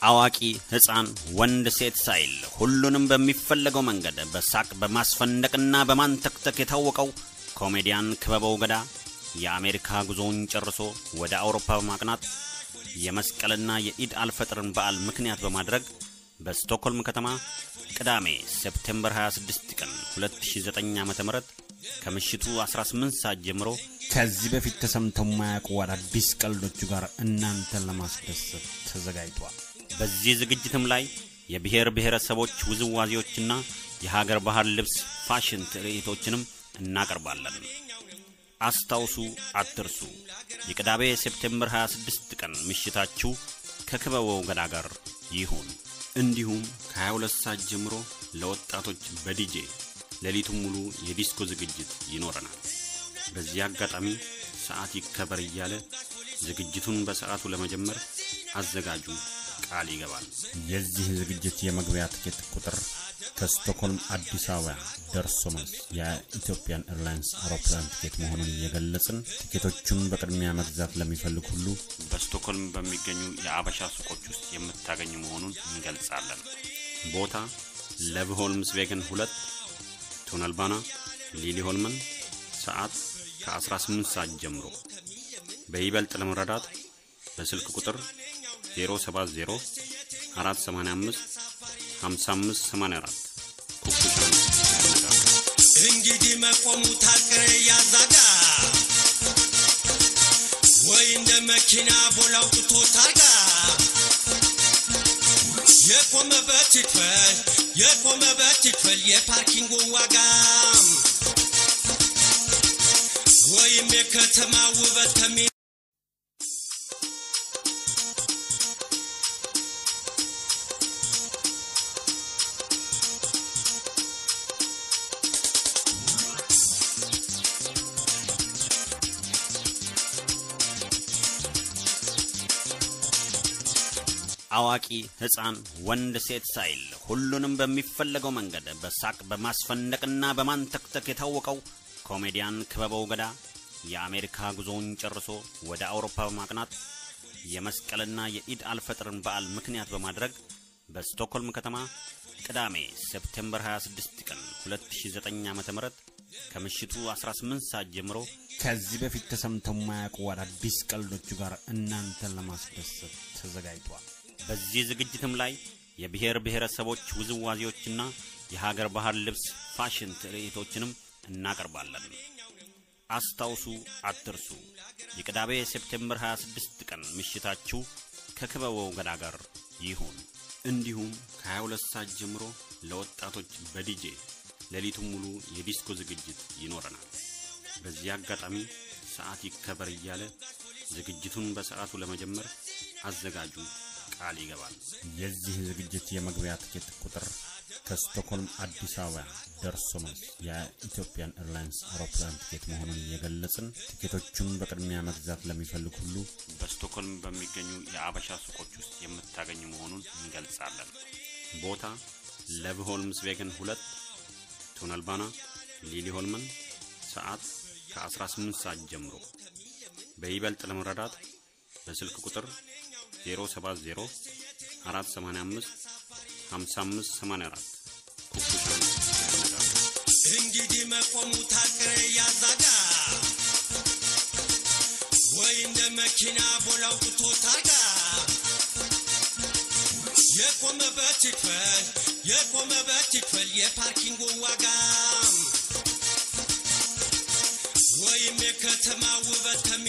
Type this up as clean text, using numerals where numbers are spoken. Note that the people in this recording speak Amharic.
አዋቂ ህፃን ወንድ ሴት ሳይል ሁሉንም በሚፈልገው መንገድ በሳቅ በማስፈነቅና በማንተክተክ የታወቀው ኮሜዲያን ክበበው ገዳ የአሜሪካ ጉዞውን ጨርሶ ወደ አውሮፓ በማቅናት የመስቀልና የኢድ አልፈጥርን በዓል ምክንያት በማድረግ በስቶክሆልም ከተማ ቅዳሜ ሴፕቴምበር 26 ቀን 2009 ዓ.ም ከምሽቱ 18 ሰዓት ጀምሮ ከዚህ በፊት ተሰምተው ማያውቁ አዳዲስ ቀልዶች ጋር እናንተን ለማስደሰት ተዘጋጅቷል። በዚህ ዝግጅትም ላይ የብሔር ብሔረሰቦች ውዝዋዜዎችና የሀገር ባህል ልብስ ፋሽን ትርኢቶችንም እናቀርባለን። አስታውሱ አትርሱ። የቅዳሜ ሴፕቴምበር 26 ቀን ምሽታችሁ ከክበበው ገዳ ጋር ይሁን። እንዲሁም ከ22 ሰዓት ጀምሮ ለወጣቶች በዲጄ ሌሊቱን ሙሉ የዲስኮ ዝግጅት ይኖረናል። በዚህ አጋጣሚ ሰዓት ይከበር እያለ ዝግጅቱን በሰዓቱ ለመጀመር አዘጋጁ ቃል ይገባል። የዚህ ዝግጅት የመግቢያ ትኬት ቁጥር ከስቶክሆልም አዲስ አበባ ደርሶ መልስ የኢትዮጵያን ኤርላይንስ አውሮፕላን ትኬት መሆኑን የገለጽን፣ ትኬቶቹን በቅድሚያ መግዛት ለሚፈልጉ ሁሉ በስቶክሆልም በሚገኙ የአበሻ ሱቆች ውስጥ የምታገኙ መሆኑን እንገልጻለን። ቦታ ለቭሆልምስ ቬገን 2 ቱነልባና ሊሊሆልመን፣ ሰዓት ከ18 ሰዓት ጀምሮ። በይበልጥ ለመረዳት በስልክ ቁጥር 070 485 5584 ኩኩሻን እንግዲህ መቆሙ ታቅረ ያዛጋ ወይ እንደ መኪና ቦላው ጥቶ ታርጋ የቆመበት ይክፈል የፓርኪንግ ዋጋ ወይም የከተማ ውበት ከሚ አዋቂ ህፃን ወንድ ሴት ሳይል ሁሉንም በሚፈልገው መንገድ በሳቅ በማስፈነቅና በማንተክተክ የታወቀው ኮሜዲያን ክበበው ገዳ የአሜሪካ ጉዞውን ጨርሶ ወደ አውሮፓ በማቅናት የመስቀልና የኢድ አልፈጥርን በዓል ምክንያት በማድረግ በስቶክሆልም ከተማ ቅዳሜ ሴፕቴምበር 26 ቀን 2009 ዓ.ም ከምሽቱ 18 ሰዓት ጀምሮ ከዚህ በፊት ተሰምተው ማያውቁ አዳዲስ ቀልዶች ጋር እናንተን ለማስደሰት ተዘጋጅቷል። በዚህ ዝግጅትም ላይ የብሔር ብሔረሰቦች ውዝዋዜዎችና የሀገር ባህል ልብስ ፋሽን ትርኢቶችንም እናቀርባለን። አስታውሱ አትርሱ። የቅዳሜ ሴፕቴምበር 26 ቀን ምሽታችሁ ከክበበው ገዳ ጋር ይሁን። እንዲሁም ከ22 ሰዓት ጀምሮ ለወጣቶች በዲጄ ሌሊቱን ሙሉ የዲስኮ ዝግጅት ይኖረናል። በዚህ አጋጣሚ ሰዓት ይከበር እያለ ዝግጅቱን በሰዓቱ ለመጀመር አዘጋጁ ቃል ይገባል። የዚህ ዝግጅት የመግቢያ ትኬት ቁጥር ከስቶክሆልም አዲስ አበባ ደርሶ መልስ የኢትዮጵያን ኤርላይንስ አውሮፕላን ትኬት መሆኑን የገለጽን፣ ትኬቶቹን በቅድሚያ መግዛት ለሚፈልጉ ሁሉ በስቶክሆልም በሚገኙ የአበሻ ሱቆች ውስጥ የምታገኙ መሆኑን እንገልጻለን። ቦታ ለቭሆልምስ ቬገን 2 ቱነልባና ሊሊሆልመን፣ ሰዓት ከ18 ሰዓት ጀምሮ። በይበልጥ ለመረዳት በስልክ ቁጥር 070 485 5584 ኩኩሻን እንግዲህ መቆሙ ታቅረ ያዛጋ ወይ እንደ መኪና ቦላው ጥቶ ታርጋ የቆመበት ይክፈል የፓርኪንግ ዋጋ ወይም የከተማ ውበት ከሚ